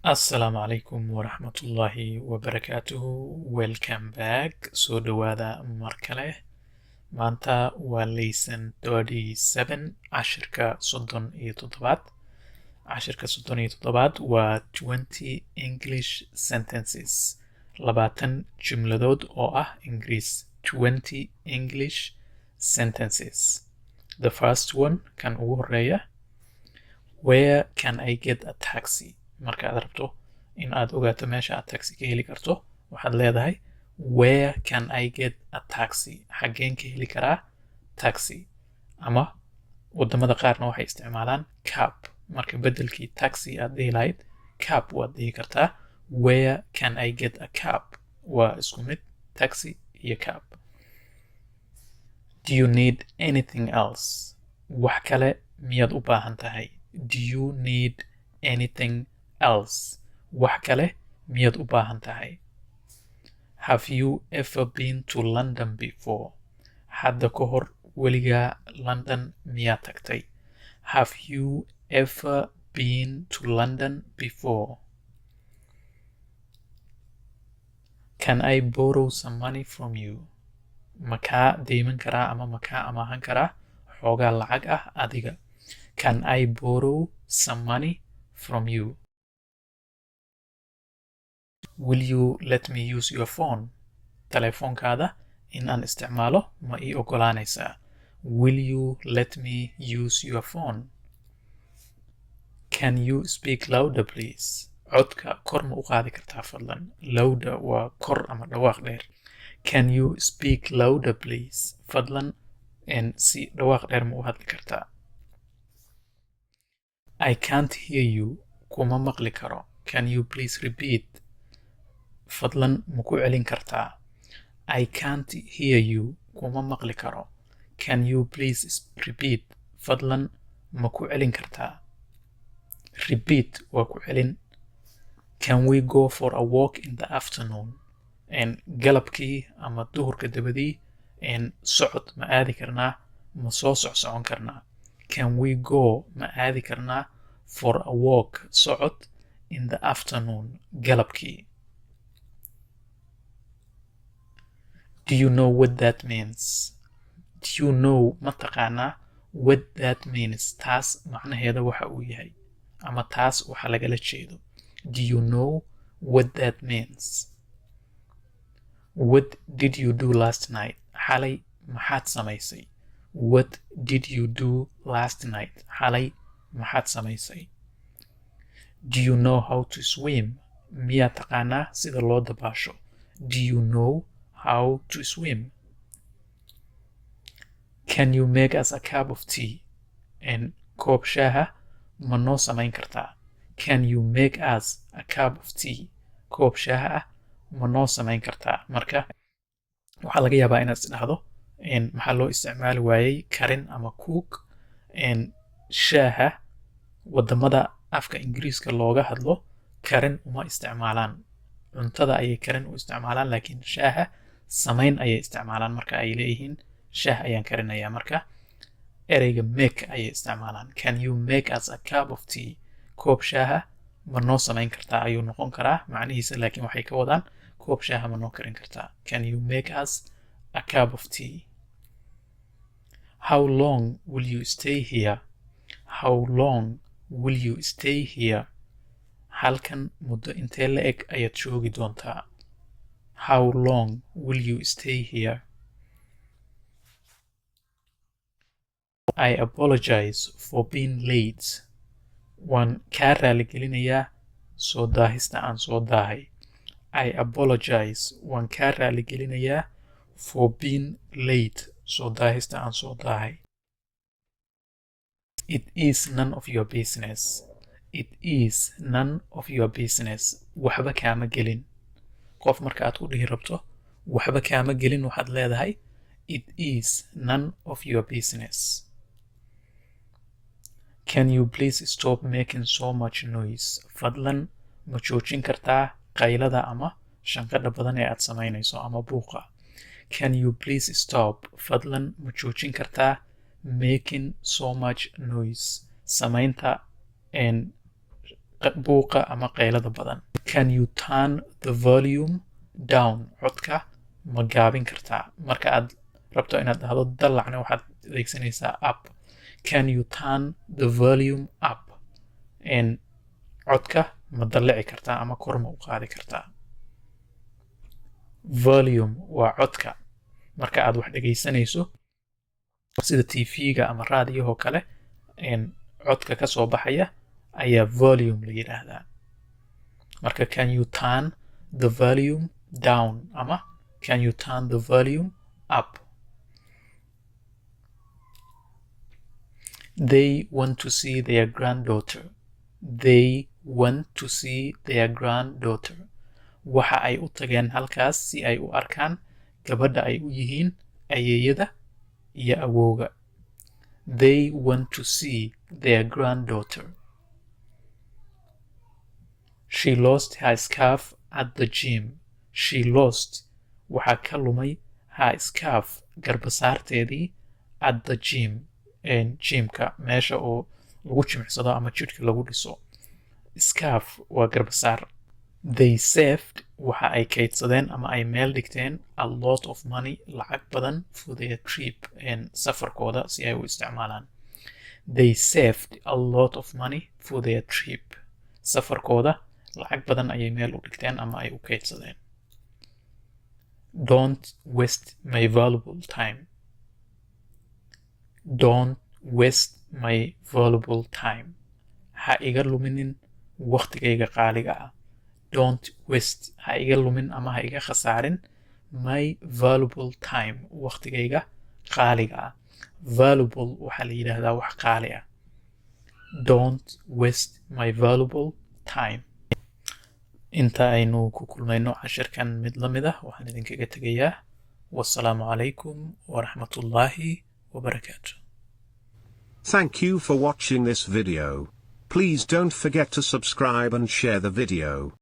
Assalamu alaikum warahmatullahi wabarakatuhu. Welcome back. Soo dhawaada mar kale. Maanta waa lesson 37 cashirka 37. Cashirka 37 waa 20 English sentences. 20 jumladood oo ah Ingiriis. 20 English sentences. The first one kan ugu horeeya. Where can I get a taxi? Marka aad rabto in aad ogaato meesha aad taxi ka heli karto waxaad leedahay where can I get a taxi xageen ka heli karaa taxi ama wadamada qaarna waxay isticmaalaan cab marka bedelkii taxi aad dhihi lahayd cab waad dhihi kartaa where can I get a cab waa isku mid taxi iyo cab. Do you need anything else? Wax kale miyaad u baahan tahay? Do you need anything else? Wax kale miyaad u baahan tahay? Have you ever been to London before? Hadda ka hor weligaa London miyaad tagtay? Have you ever been to London before? Can I borrow some money from you? Ma kaa deyman karaa ama ma kaa amaahan karaa xoogaa lacag ah adiga? Can I borrow some money from you? Will you let me use your phone? Telefoonkaada in aan isticmaalo ma ii ogolaanaysaa? Will you let me use your phone? Can you speak louder please? Codka kor ma u qaadi kartaa fadlan? Louder waa kor ama dhawaaq dheer. Can you speak louder please? Fadlan si dhawaaq dheer ma u hadli kartaa? I can't hear you. Kuma maqli karo. Can you please repeat? Fadlan ma ku celin kartaa? I can't hear you. Kuma maqli karo. Can you please repeat? Fadlan ma ku celin kartaa? Repeat waa ku celin. Can we go for a walk in the afternoon? Galabkii ama duhurka dabadii socod ma aadi karnaa? Ma soo socon karnaa? Can we go ma aadi karnaa for a walk socod in the afternoon galabkii? Do you know what that means? Do you know ma taqaanaa what that means? Taas macnaheeda waxa uu yahay ama taas waxa lagala jeedo. Do you know what that means? What did you do last night? Xalay maxaad samaysay? What did you do last night? Xalay maxaad samaysay? Do you know how to swim? Miyaa taqaanaa sida loo dabaasho? Do you know how to swim? Can you make us a cup of tea? Koob shaaha ma noo samayn kartaa? Can you make us a cup of tea? Koob shaaha ah ma noo samayn kartaa? Marka waxaa laga yaabaa inaad is dhahdo maxaa loo isticmaali waayey karin ama cook. Shaaha wadamada afka Ingiriiska looga hadlo karin uma isticmaalaan. Cuntada ayay karin u isticmaalaan laakiin shaaha samayn ayay isticmaalaan marka ay leeyihiin shaah ayaan karinayaa marka ereyga make ayay isticmaalaan. Can you make us a cup of tea? Koob shaaha ma noo samayn kartaa ayuu noqon karaa macnihiisa laakiin waxay ka wadaan koob shaaha ma noo karin kartaa. Can you make us a cup of tea? How long will you stay here? How long will you stay here? Halkan muddo intee la eg ayaad joogi doontaa? How long will you stay here? I apologize for being late. Waan kaa raaligelinayaa soo daahista aan soo daahay. I apologize. Waan kaa raaligelinayaa for being late. Soo daahista aan soo daahay. It is none of your business. It is none of your business. Waxba kaama gelin. Qof marka aad ku dhihi rabto waxba kaama gelin waxaad leedahay it is none of your business. Can you please stop making so much noise? Fadlan ma joojin kartaa qaylada ama shanqadha badan ee aad samaynayso ama buuqa? Can you please stop? Fadlan ma joojin kartaa making so much noise? Samaynta buuqa ama qaylada badan. Can you turn the volume down? Codka ma gaabin kartaa? Marka aad rabto inaad dhahdo dallacna waxaad adeegsanaysaa up. Can you turn the volume up? Codka ma dallaci kartaa ama kor ma u qaadi kartaa? Volume waa codka marka aad wax dhegaysanayso sida TV-ga ama raadiyaha kale codka ka soo baxaya ayaa volume la yiraahdaa. Marka can you turn the volume down ama can you turn the volume up? They want to see their granddaughter. They want to see their granddaughter. Waxa ay u tageen halkaas si ay u arkaan gabadha ay u yihiin ayeeyada iyo awowga. They want to see their granddaughter. She lost her scarf at the gym. She lost waxa ka lumay her scarf garbasaarteedii at the gym. Gymka meesha oo lagu jimicsado ama jidhka lagu dhiso. Scarf waa garbasaar. They saved waxa ay kaydsadeen ama ay meel dhigteen a lot of money lacag badan for their trip safarkooda si ay u isticmaalaan. They saved a lot of money for their trip. Safarkooda lacag badan ayay meel u dhigteen ama ay u kaydsadeen. Don't waste my valuable time. Don't waste my valuable time. Ha iga luminin waqtigayga qaaliga ah. Don't waste ha iga lumin ama ha iga khasaarin my valuable time waqtigayga qaaliga ah. Valuable waxaa la yidhaahdaa wax qaali ah. Don't waste my valuable time. Inta aynu ku kulmayno cashirkan mid la mid ah waxaan idinkaga tegayaa wassalaamu calaykum waraxmatullaahi wabarakaatu. Thank you for watching this video. Please don't forget to subscribe and share the video.